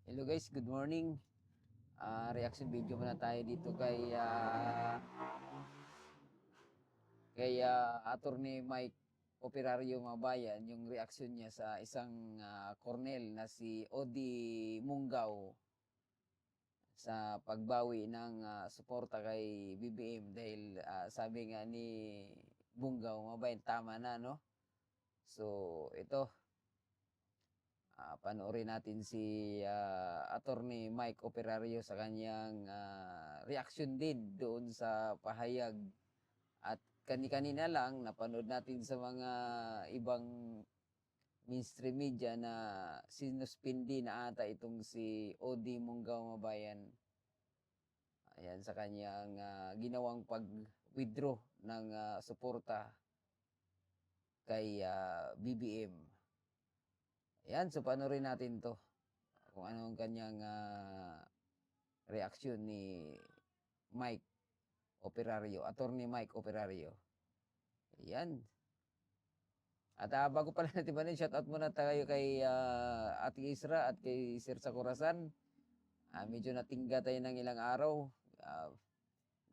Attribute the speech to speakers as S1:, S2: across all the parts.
S1: Hello guys, good morning. Reaction video muna tayo dito kay Attorney Mike Operario Mabayan, yung reaction niya sa isang Cornel na si Odi Mungaw sa pagbawi ng suporta kay BBM dahil sabi nga ni Mungaw Mabayan, tama na, no? So ito, panoorin natin si Attorney Mike Operario sa kanyang reaction din doon sa pahayag. At kanina lang napanood natin sa mga ibang mainstream media na sinuspindi na ata itong si Odi Mungaw Mabayan. Ayan, sa kanyang ginawang pag-withdraw ng suporta kay BBM. Ayan, so panoorin natin to kung ano ang kanyang reaksyon ni Mike Operario, Attorney Mike Operario. Ayan. At bago pala natin ba shoutout muna tayo kay Ate Isra at kay Sir Sakurasan. Medyo natingga tayo ng ilang araw.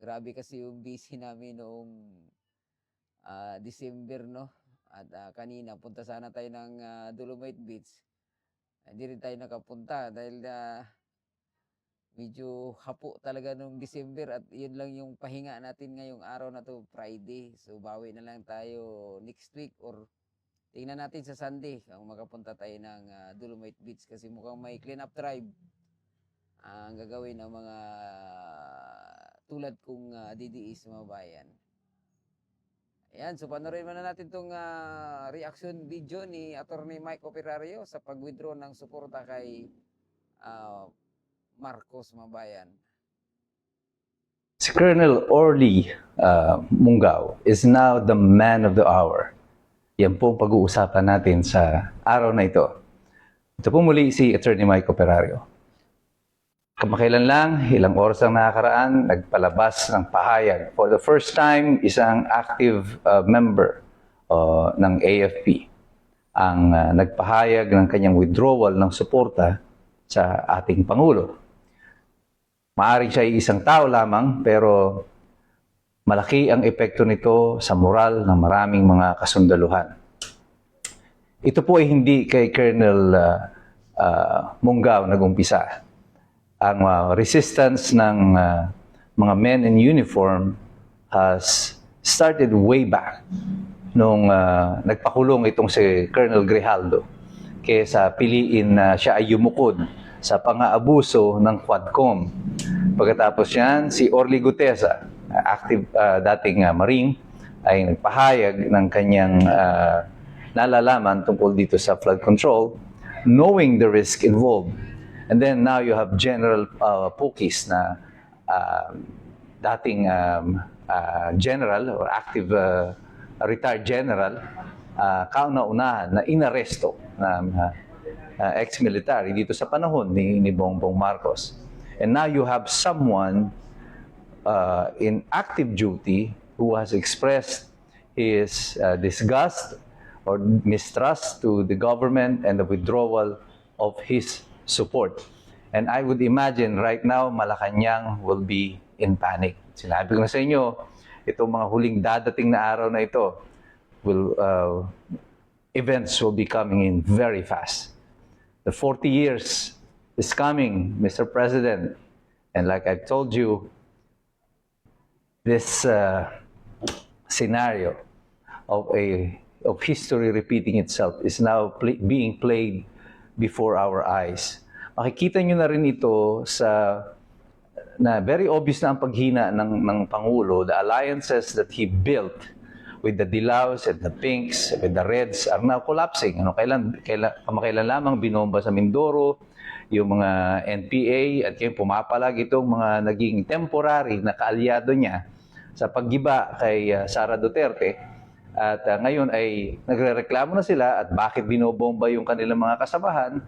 S1: Grabe kasi yung busy namin noong December, no? At kanina, punta sana tayo ng Dolomite Beach. Hindi rin tayo nakapunta dahil medyo hapo talaga nung December at yun lang yung pahinga natin ngayong araw na to, Friday. So bawi na lang tayo next week or tingnan natin sa Sunday kung makapunta tayo ng Dolomite Beach kasi mukhang may clean up drive ang gagawin ng mga tulad kong DDEs mga bayan. Ayan, so panoorin muna natin itong reaction video ni Attorney Mike Operario sa pag-withdraw ng suporta kay Marcos Mabayan.
S2: Si Colonel Orly Mungaw is now the man of the hour. Yan po ang pag-uusapan natin sa araw na ito. Ito po muli si Attorney Mike Operario. Kamakailan lang, ilang oras ang nakakaraan, nagpalabas ng pahayag. For the first time, isang active member ng AFP ang nagpahayag ng kanyang withdrawal ng suporta sa ating Pangulo. Maaring siya ay isang tao lamang, pero malaki ang epekto nito sa moral ng maraming mga kasundaluhan. Ito po ay hindi kay Colonel Mungaw nag-umpisa. Ang resistance ng mga men in uniform has started way back nung nagpakulong itong si Colonel Grijaldo kaysa piliin na siya ay yumukod sa pang-aabuso ng Quadcom. Pagkatapos yan, si Orly Gutesa, active dating Marine, ay nagpahayag ng kanyang nalalaman tungkol dito sa flood control, knowing the risk involved. And then now you have General Pukis na dating general or active retired general, kauna-unahan na inaresto na ex-military dito sa panahon ni Bongbong Marcos. And now you have someone in active duty who has expressed his disgust or mistrust to the government and the withdrawal of his support. And I would imagine right now, Malacanang will be in panic. Sinabi ko na sa inyo, itong mga huling dadating na araw na ito, events will be coming in very fast. The 40 years is coming, Mr. President. And like I've told you, this scenario of history repeating itself is now being played before our eyes. Makikita nyo na rin ito na very obvious na ang paghina ng Pangulo. The alliances that he built with the Dilaws and the Pinks, with the Reds are now collapsing. Kamakailan lamang binomba sa Mindoro, yung mga NPA at yung pumapalag itong mga naging temporary na kaalyado niya sa paggiba kay Sara Duterte. At ngayon ay nagrereklamo na sila at bakit binobomba yung kanilang mga kasamahan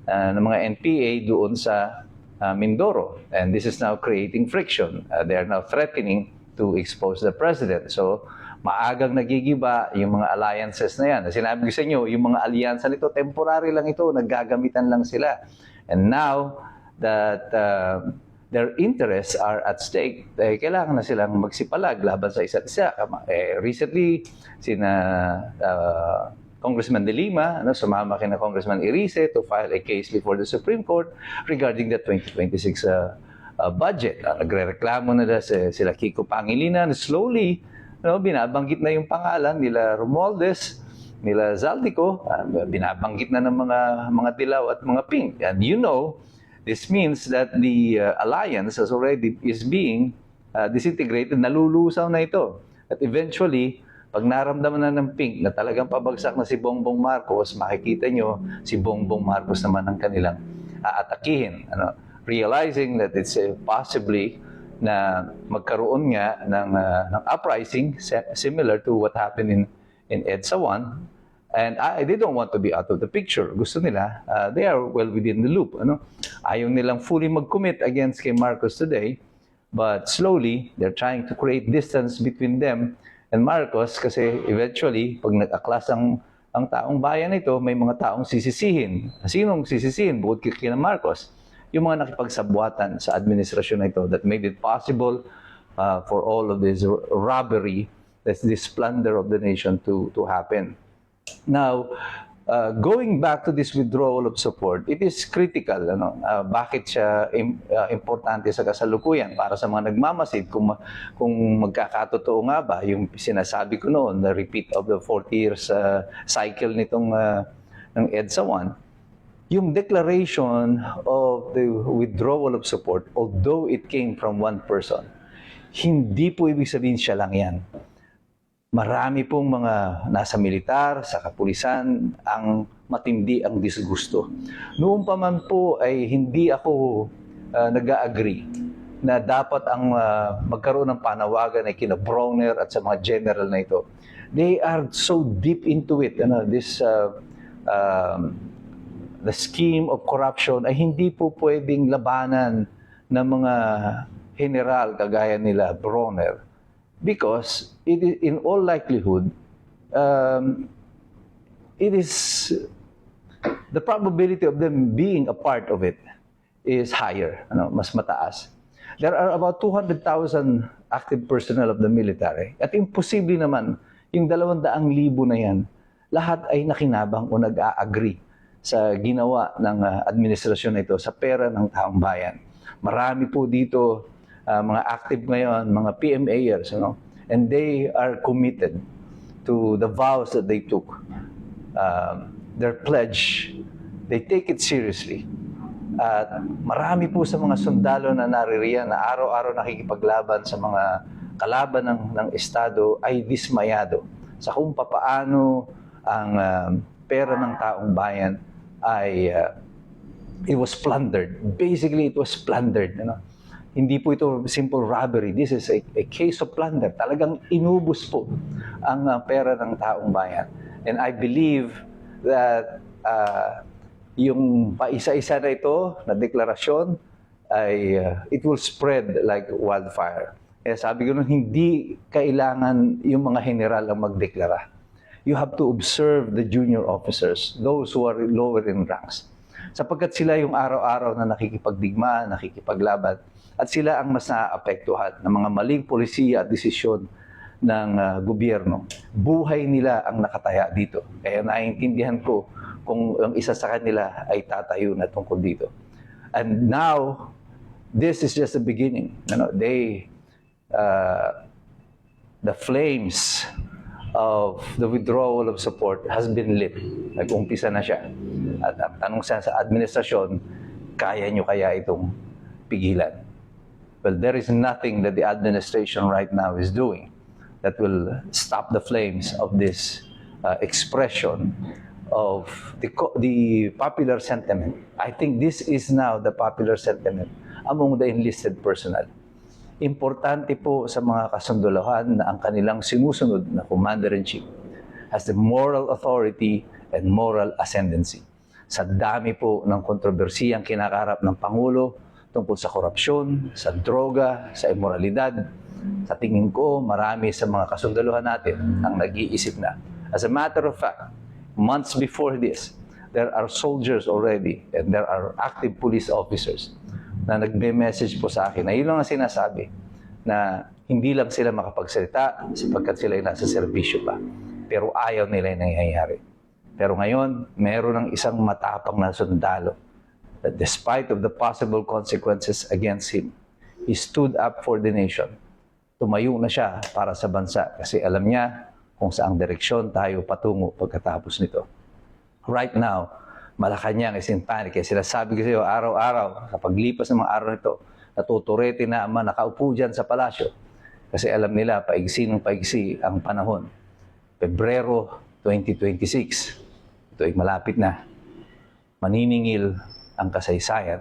S2: ng mga NPA doon sa Mindoro. And this is now creating friction. They are now threatening to expose the president. So maagang nagigiba yung mga alliances na yan. Sinabi ko sa inyo, yung mga alyansa nito, temporary lang ito, naggagamitan lang sila. And now that their interests are at stake, kailangan na silang magsipalag laban sa isa't isa. Recently, Congressman De Lima, sumama kina Congressman Irice to file a case before the Supreme Court regarding the 2026 budget. Nagre-reklamo na sila Kiko Pangilinan. Slowly, binabanggit na yung pangalan nila Romualdez, nila Zaldico, binabanggit na ng mga dilaw at mga pink. And this means that the alliance is being disintegrated, nalulusaw na ito. At eventually, pag naramdaman na ng pink na talagang pabagsak na si Bongbong Marcos, makikita nyo si Bongbong Marcos naman ang kanilang aatakihin. Realizing that it's possibly na magkaroon nga ng uprising similar to what happened in EDSA 1. And they don't want to be out of the picture. Gusto nila, they are well within the loop. Ayaw nilang fully mag-commit against kay Marcos today, but slowly, they're trying to create distance between them and Marcos kasi eventually, pag nag-aklas ang taong bayan nito, may mga taong sisisihin. Sinong sisisihin bukod kina Marcos? Yung mga nakipagsabwatan sa administrasyon na ito that made it possible for all of this robbery, this plunder of the nation to happen. Now, going back to this withdrawal of support, it is critical. Bakit siya importante sa kasalukuyan para sa mga nagmamasid kung magkakatotoo nga ba yung sinasabi ko noon, the repeat of the 40 years cycle nitong ng EDSA 1, yung declaration of the withdrawal of support, although it came from one person, hindi po ibig sabihin siya lang yan. Marami pong mga nasa militar, sa kapulisan, ang matindi ang disgusto. Noon pa man po ay hindi ako nag-agree na dapat ang magkaroon ng panawagan ay kina Bronner at sa mga general na ito. They are so deep into it. The scheme of corruption ay hindi po pwedeng labanan ng mga general kagaya nila Bronner. Because it is, in all likelihood, it is the probability of them being a part of it is higher, mas mataas. There are about 200,000 active personnel of the military. At imposible naman, yung 200,000 na yan, lahat ay nakinabang o nag-a-agree sa ginawa ng administrasyon na ito sa pera ng taong bayan. Marami po dito mga active ngayon, mga PMAers, and they are committed to the vows that they took. Their pledge, they take it seriously. At marami po sa mga sundalo na naririyan na araw-araw nakikipaglaban sa mga kalaban ng Estado ay dismayado sa kung papaano ang pera ng taong bayan ay it was plundered. Basically, it was plundered. Hindi po ito simple robbery. This is a case of plunder. Talagang inubos po ang pera ng taong bayan. And I believe that yung paisa-isa na ito na deklarasyon ay it will spread like wildfire. Kaya sabi ko nun, hindi kailangan yung mga general ang magdeklara. You have to observe the junior officers, those who are lower in ranks. Sapagkat sila yung araw-araw na nakikipagdigma, nakikipaglaban, at sila ang mas naaapektuhan ng mga maling polisiya at desisyon ng gobyerno. Buhay nila ang nakataya dito. Kaya naiintindihan ko kung ang isa sa kanila ay tatayo na tungkol dito. And now, this is just the beginning. The flames of the withdrawal of support has been lit. Nag-umpisa na siya. At ang tanong sa administrasyon, kaya nyo kaya itong pigilan? Well, there is nothing that the administration right now is doing that will stop the flames of this expression of the popular sentiment. I think this is now the popular sentiment among the enlisted personnel. Importante po sa mga kasundalohan na ang kanilang sinusunod na Commander-in-Chief has the moral authority and moral ascendancy. Sa dami po ng kontrobersiyang kinakarap ng Pangulo tungkol sa korupsyon, sa droga, sa immoralidad, Sa tingin ko, marami sa mga kasundaluhan natin ang nag-iisip na. As a matter of fact, months before this, there are soldiers already and there are active police officers na nagme-message po sa akin na yun lang ang sinasabi, na hindi lang sila makapagsalita sapagkat sila ay nasa serbisyo pa. Pero ayaw nila yung nangyayari. Pero ngayon, meron ng isang matapang na sundalo that despite of the possible consequences against him, he stood up for the nation. Tumayo na siya para sa bansa kasi alam niya kung saang direksyon tayo patungo pagkatapos nito. Right now, Malacanang is in panic. Kaya sinasabi ko sa iyo, araw-araw, sa paglipas ng mga araw nito, natuturete na ang mga nakaupo dyan sa palasyo. Kasi alam nila, paigsi ng paigsi ang panahon. Pebrero 2026, ito ay malapit na. Maniningil ang kasaysayan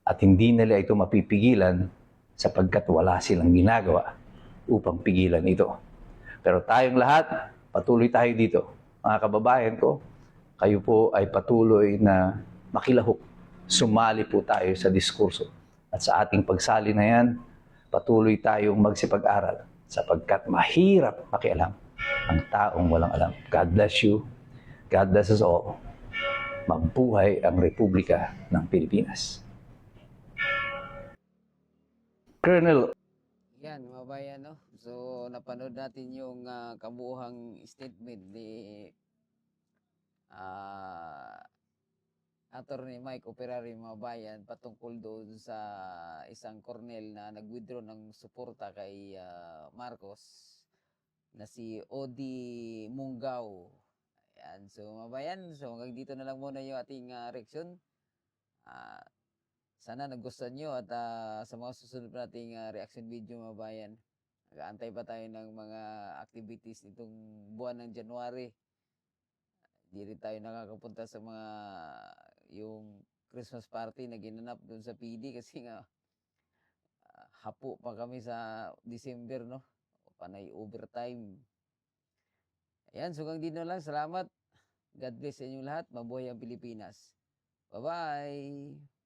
S2: at hindi nila ito mapipigilan sapagkat wala silang ginagawa upang pigilan ito. Pero tayong lahat, patuloy tayo dito. Mga kababayan ko, kayo po ay patuloy na makilahok. Sumali po tayo sa diskurso. At sa ating pagsali na yan, patuloy tayong magsipag-aral sapagkat mahirap makialam ang taong walang alam. God bless you. God bless us all. Mabuhay ang Republika ng Pilipinas. Colonel,
S1: Yan, mga bayan, no? So, napanood natin yung kabuuhang statement ni Attorney Mike Operari, mga bayan, patungkol doon sa isang kornel na nag-withdraw ng suporta kay Marcos na si Odi Mungaw. Ayan, so mga bayan, so hanggang dito na lang muna yung ating reaksyon. Ah, Sana nagustuhan nyo at sa mga susunod pa nating reaction video, mga bayan, nag-aantay pa tayo ng mga activities nitong buwan ng January. Di rin tayo nakakapunta sa mga yung Christmas party na ginanap doon sa PD kasi nga hapo pa kami sa December, no? Panay overtime. Ayan, so hanggang dito na lang. Salamat. God bless sa inyong lahat. Mabuhay ang Pilipinas. Bye-bye!